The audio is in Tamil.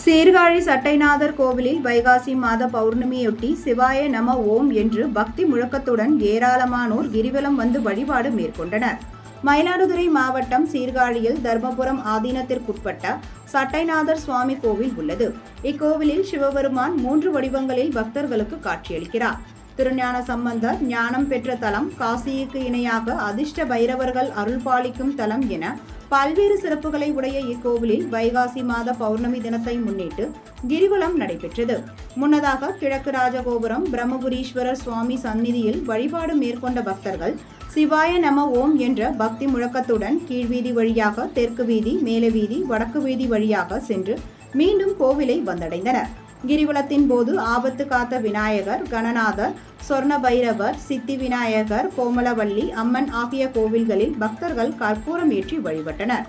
சீர்காழி சட்டைநாதர் கோவிலில் வைகாசி மாத பௌர்ணமியொட்டி சிவாய நம ஓம் என்று பக்தி முழக்கத்துடன் ஏராளமானோர் கிரிவலம் வந்து வழிபாடு மேற்கொண்டனர். மயிலாடுதுறை மாவட்டம் சீர்காழியில் தர்மபுரம் ஆதீனத்திற்குட்பட்ட சட்டைநாதர் சுவாமி கோவில் உள்ளது. இக்கோவிலில் சிவபெருமான் 3 வடிவங்களில் பக்தர்களுக்கு காட்சியளிக்கிறார். திருஞான சம்பந்தர் ஞானம் பெற்ற தலம், காசிக்கு இணையாக அதிர்ஷ்ட பைரவர்கள் அருள்பாலிக்கும் தலம் என பல்வேறு சிறப்புகளை உடைய இக்கோவிலில் வைகாசி மாத பௌர்ணமி தினத்தை முன்னிட்டு கிரிவலம் நடைபெற்றது. முன்னதாக கிழக்கு ராஜகோபுரம் பிரம்மபுரீஸ்வரர் சுவாமி சந்நிதியில் வழிபாடு மேற்கொண்ட பக்தர்கள் சிவாய நம ஓம் என்ற பக்தி முழக்கத்துடன் கீழ்வீதி வழியாக தெற்கு வீதி, மேல வீதி, வடக்கு வீதி வழியாக சென்று மீண்டும் கோவிலை வந்தடைந்தனர். கிரிவலத்தின் போது ஆபத்து காத்த விநாயகர், கணநாதர், சொர்ண பைரவர், சித்தி விநாயகர், கோமலவல்லி அம்மன் ஆகிய கோவில்களில் பக்தர்கள் கற்பூரம் ஏற்றி வழிபட்டனர்.